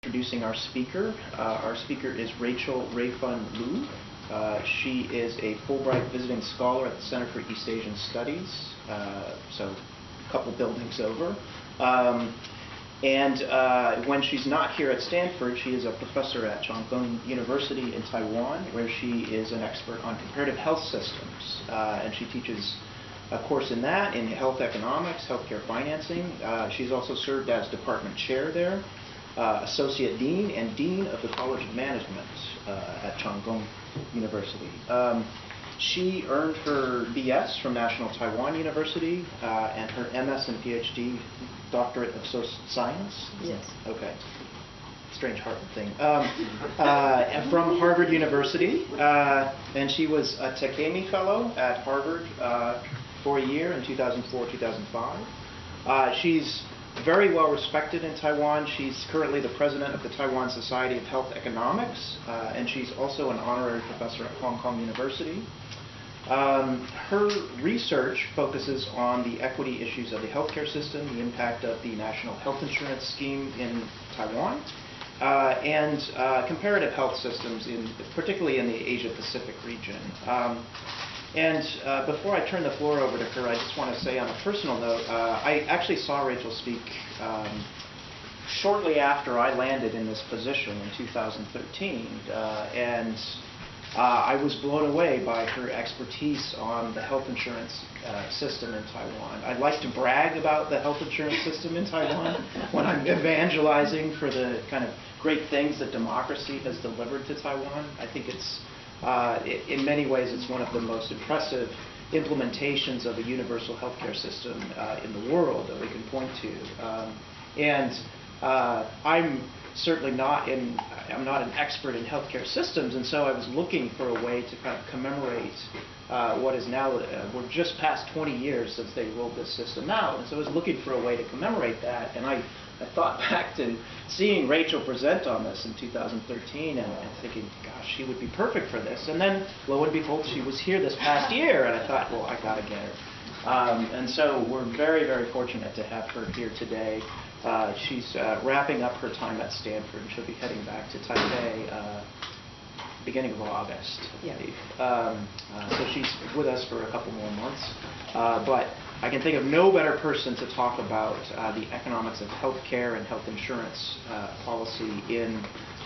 introducing our speaker. Our speaker is Rachel Rayfun Liu. She is a Fulbright visiting scholar at the Center for East Asian Studies, so a couple buildings over. When she's not here at Stanford, she is a professor at Chongqing University in Taiwan, where she is an expert on comparative health systems. And she teaches a course in that, in health economics, healthcare financing. She's also served as department chair there, associate dean, and dean of the College of Management at Chongqing University. She earned her BS from National Taiwan University and her MS and PhD, doctorate of social science. Yes. Okay. Strange Harvard thing. From Harvard University, and she was a Takemi Fellow at Harvard for a year in 2004-2005. She's very well respected in Taiwan. She's currently the president of the Taiwan Society of Health Economics, and she's also an honorary professor at Hong Kong University. Her research focuses on the equity issues of the healthcare system, the impact of the national health insurance scheme in Taiwan, and comparative health systems, particularly in the Asia-Pacific region. Before I turn the floor over to her, I just want to say on a personal note, I actually saw Rachel speak shortly after I landed in this position in 2013, and I was blown away by her expertise on the health insurance system in Taiwan. I'd like to brag about the health insurance system in Taiwan when I'm evangelizing for the kind of great things that democracy has delivered to Taiwan. I think it's in many ways, it's one of the most impressive implementations of a universal healthcare system in the world that we can point to. I'm certainly I'm not an expert in healthcare systems, and so I was looking for a way to kind of commemorate what is now, we're just past 20 years since they rolled this system out, and so I was looking for a way to commemorate that, and I thought back to seeing Rachel present on this in 2013 and thinking, gosh, she would be perfect for this. And then, lo and behold, she was here this past year, and I thought, well, I got to get her. And so we're very, very fortunate to have her here today. She's wrapping up her time at Stanford, and she'll be heading back to Taipei beginning of August, I believe. So she's with us for a couple more months. But I can think of no better person to talk about the economics of healthcare and health insurance policy in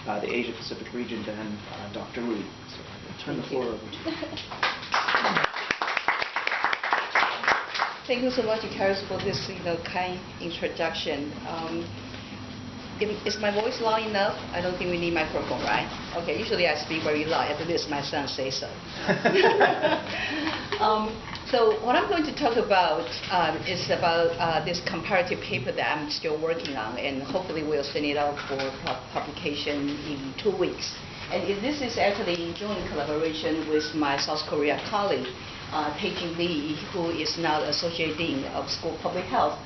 the Asia-Pacific region than Dr. Liu. So I'll turn the floor over to you. Thank you so much, Carlos, for this kind introduction. Is my voice loud enough? I don't think we need microphone, right? Okay, usually I speak very loud. At least my son says so. So what I'm going to talk about is about this comparative paper that I'm still working on, and hopefully we'll send it out for publication in 2 weeks. And this is actually in joint collaboration with my South Korea colleague, Tae-Jin Lee, who is now the Associate Dean of School of Public Health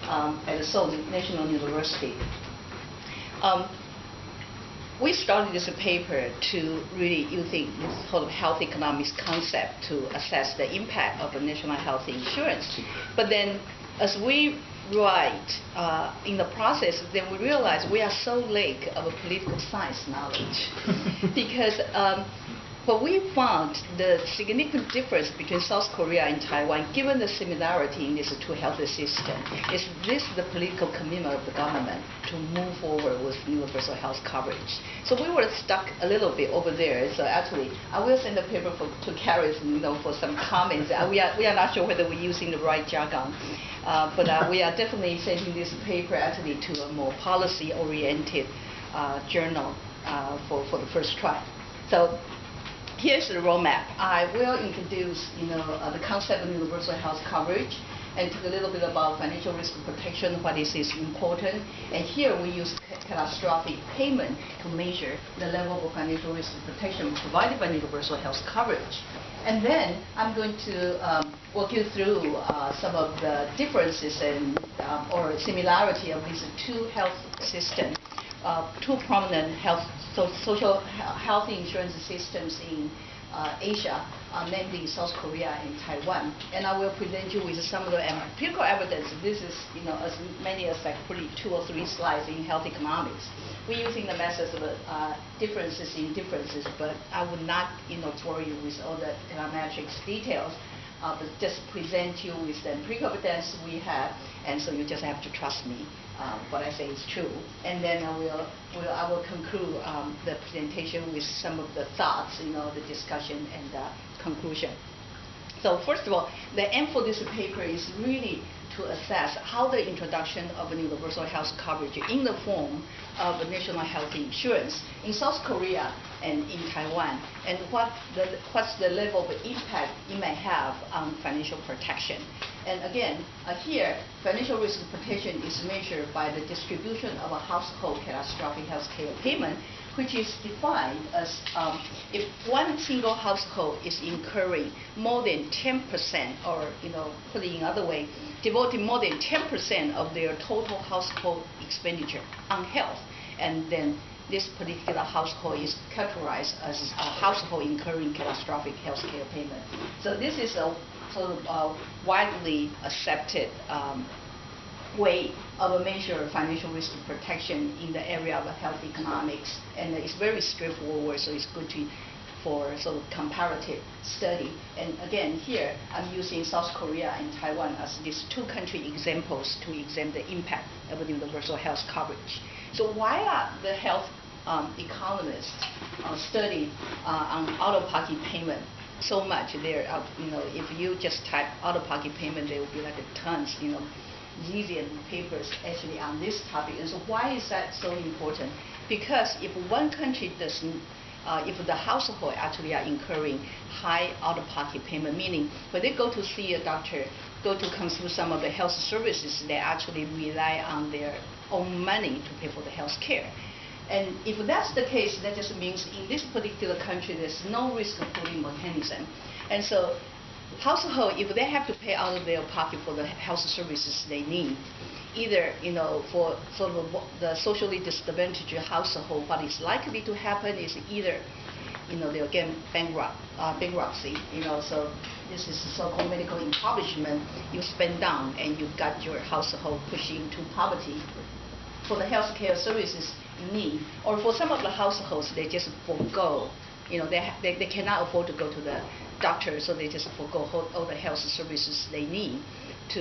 at the Seoul National University. We started this paper to really using this sort of health economics concept to assess the impact of the national health insurance. But then as we write in the process, then we realize we are so late of a political science knowledge. Because what we found, the significant difference between South Korea and Taiwan, given the similarity in these two health systems, is the political commitment of the government to move forward with universal health coverage. So we were stuck a little bit over there. So actually, I will send the paper to Carrie, for some comments. We are not sure whether we're using the right jargon, but we are definitely sending this paper actually to a more policy-oriented journal for the first try. So here's the roadmap. I will introduce, the concept of universal health coverage, and talk a little bit about financial risk protection, why this is important. And here we use catastrophic payment to measure the level of financial risk protection provided by universal health coverage. And then I'm going to walk you through some of the differences and or similarity of these two health systems. Two prominent social health insurance systems in Asia, namely South Korea and Taiwan. And I will present you with some of the empirical evidence. This is, as many as like 2 or 3 slides in health economics. We're using the methods of differences in differences, but I would not, bore you with all the econometrics details. But just present you with the empirical evidence we have, and so you just have to trust me. What I say is true. And then I will conclude the presentation with some of the thoughts, the discussion and the conclusion. So first of all, the aim for this paper is really to assess how the introduction of universal health coverage in the form of national health insurance in South Korea and in Taiwan, and what's the level of impact it may have on financial protection. And again, here, financial risk protection is measured by the distribution of a household catastrophic health care payment, which is defined as if one single household is incurring more than 10%, or put it in other way, devoting more than 10% of their total household expenditure on health, and then this particular household is categorized as a household incurring catastrophic health care payment. So this is a sort of widely accepted way of a measure of financial risk protection in the area of health economics, and it's very straightforward, so it's good for sort of comparative study. And again, here I'm using South Korea and Taiwan as these 2 country examples to examine the impact of universal health coverage. So why are the health economists study on out-of-pocket payment so much? There, if you just type out-of-pocket payment, there will be like tons, zillion papers actually on this topic. And so why is that so important? Because if one country doesn't, if the household actually are incurring high out-of-pocket payment, meaning when they go to see a doctor, go to consume some of the health services, they actually rely on their own money to pay for the health care. And if that's the case, that just means in this particular country, there's no risk pooling mechanism. And so household, if they have to pay out of their pocket for the health services they need, either for sort of the socially disadvantaged household, what is likely to happen is either they'll get bankruptcy. So this is so-called medical impoverishment. You spend down and you got your household pushed into poverty for the health care services you need. Or for some of the households, they just forego. They cannot afford to go to the doctor, so they just forego all the health services they need to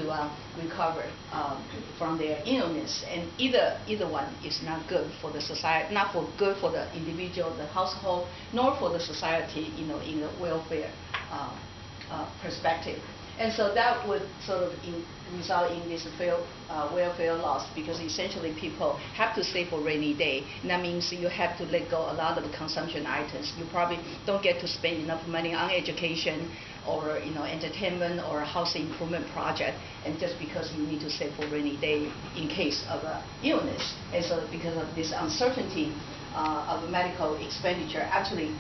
recover from their illness. And either one is not good for the society, not good for the individual, the household, nor for the society, in the welfare perspective. And so that would sort of result in this welfare loss, because essentially people have to save for rainy day. And that means you have to let go a lot of consumption items. You probably don't get to spend enough money on education or entertainment or a house improvement project, and just because you need to save for rainy day in case of illness. And so because of this uncertainty of medical expenditure, actually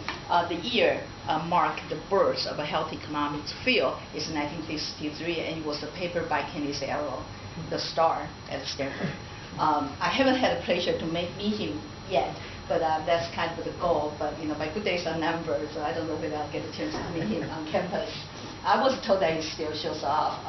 the year marked the birth of a health economics field is 1963, and it was a paper by Kenneth Arrow, the star at Stanford. I haven't had a pleasure to meet him yet, but that's kind of the goal. But my good days are numbered, so I don't know whether I'll get a chance to meet him on campus. I was told that he still shows up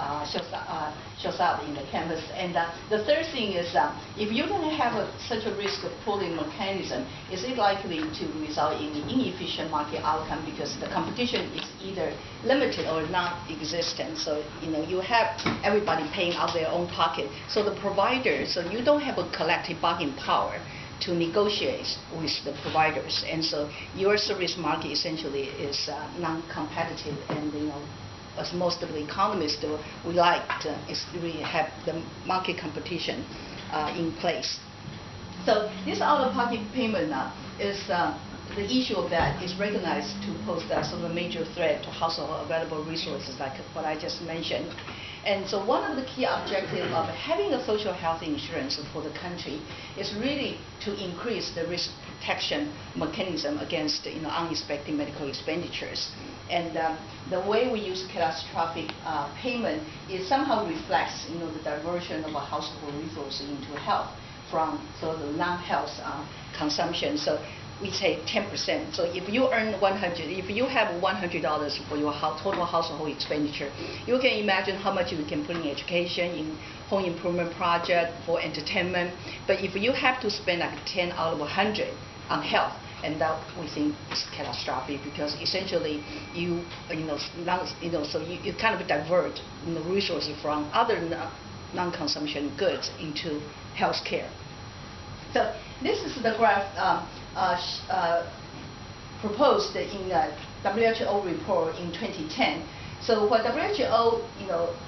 in the campus. And the third thing is, if you're going to have such a risk of pooling mechanism, is it likely to result in inefficient market outcome, because the competition is either limited or non-existent. So you have everybody paying out their own pocket. So the providers, so you don't have a collective bargaining power to negotiate with the providers, and so your service market essentially is non-competitive. And as most of the economists do, we like to really have the market competition in place. So this out-of-pocket payment is the issue of that is recognized to pose that sort of a major threat to household available resources, like what I just mentioned. And so one of the key objectives of having a social health insurance for the country is really to increase the risk protection mechanism against unexpected medical expenditures. And the way we use catastrophic payment is somehow reflects the diversion of a household resources into health from sort of non-health consumption. So we say 10%. So if you earn 100, if you have $100 for your total household expenditure, you can imagine how much you can put in education, in home improvement project, for entertainment. But if you have to spend like 10 out of 100 on health, and that we think is catastrophic, because essentially you kind of divert resources from other non-consumption goods into healthcare. So this is the graph proposed in a WHO report in 2010. So what WHO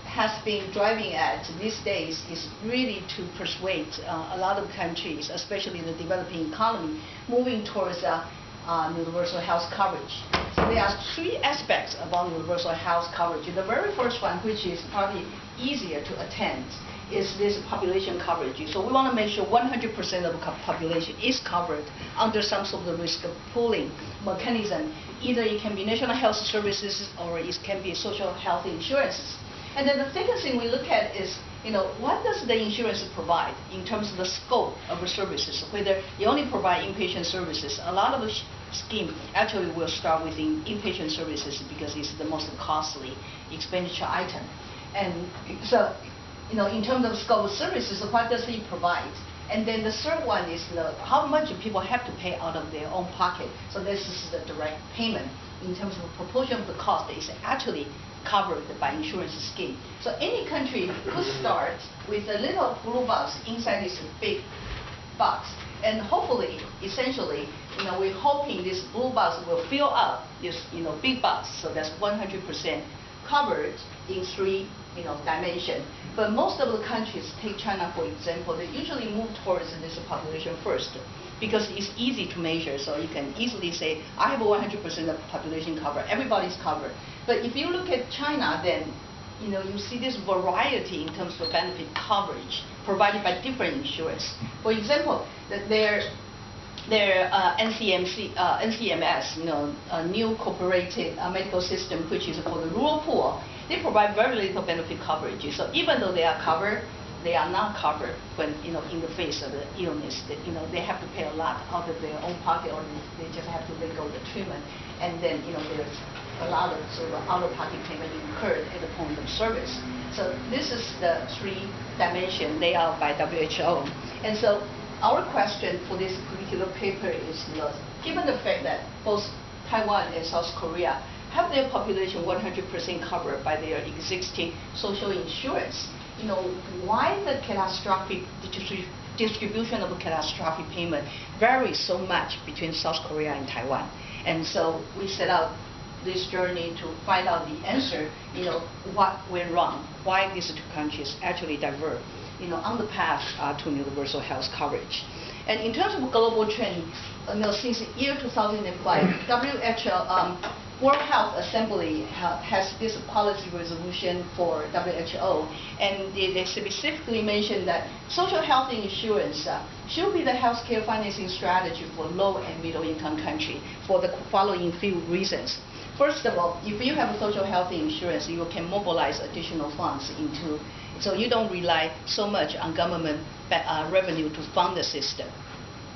has been driving at these days is really to persuade a lot of countries, especially the developing economy, moving towards universal health coverage. So there are three aspects about universal health coverage. The very first one, which is probably easier to attend, is this population coverage. So we want to make sure 100% of the population is covered under some sort of risk pooling mechanism. Either it can be national health services or it can be social health insurances. And then the second thing we look at is, what does the insurance provide in terms of the scope of the services? Whether you only provide inpatient services, a lot of the scheme actually will start with inpatient services because it's the most costly expenditure item. And so, in terms of scope of services, what does it provide? And then the third one is how much people have to pay out of their own pocket. So this is the direct payment in terms of the proportion of the cost that is actually covered by insurance scheme. So any country could start with a little blue box inside this big box. And hopefully, essentially, we're hoping this blue box will fill up this big box. So that's 100% covered in three dimension. But most of the countries, take China for example, they usually move towards this population first because it's easy to measure. So you can easily say, I have 100% of population covered, everybody's covered. But if you look at China, then you see this variety in terms of benefit coverage provided by different insurers. For example, their NCMS, a new cooperative medical system, which is called the rural pool, they provide very little benefit coverage. So even though they are covered, they are not covered when in the face of the illness. They have to pay a lot out of their own pocket, or they just have to let go of the treatment, and then there's a lot of sort of out-of-pocket payment incurred at the point of service. So this is the three dimension laid out by WHO. And so our question for this particular paper is, given the fact that both Taiwan and South Korea have their population 100% covered by their existing social insurance, why the catastrophic distribution of catastrophic payment varies so much between South Korea and Taiwan? And so we set out this journey to find out the answer, what went wrong, why these two countries actually divert on the path to universal health coverage. And in terms of global trend, since the year 2005, WHO, World Health Assembly has this policy resolution for WHO, and they specifically mentioned that social health insurance should be the healthcare financing strategy for low and middle income countries for the following few reasons. First of all, if you have a social health insurance, you can mobilize additional funds so you don't rely so much on government revenue to fund the system.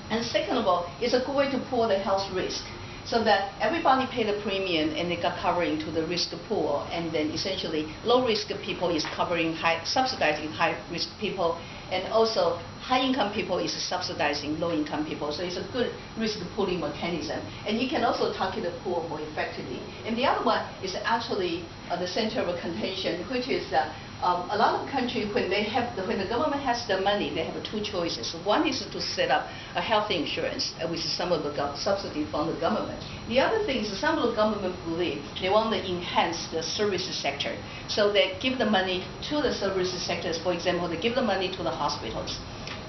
And second of all, it's a good way to pool the health risk, so that everybody pay the premium and they got covered into the risk pool, and then essentially low-risk people is subsidizing high-risk people, and also high-income people is subsidizing low-income people. So it's a good risk pooling mechanism, and you can also target the pool more effectively. And the other one is actually the center of contention, which is a lot of countries, when the government has the money, they have two choices. One is to set up a health insurance with some of the subsidy from the government. The other thing is some of the government believe they want to enhance the services sector. So they give the money to the services sectors. For example, they give the money to the hospitals,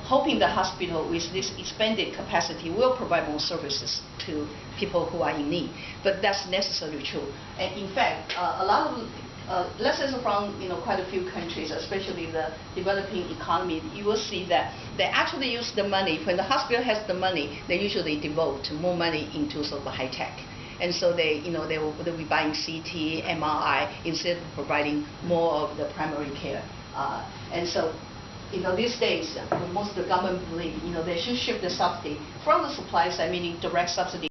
hoping the hospital with this expanded capacity will provide more services to people who are in need. But that's necessarily true. And in fact, a lot of lessons from quite a few countries, especially the developing economy, you will see that they actually use the money. When the hospital has the money, they usually devote more money into sort of high tech. And so they will be buying CT, MRI instead of providing more of the primary care. And so these days, most of the government believe, they should shift the subsidy from the supply side, meaning direct subsidy,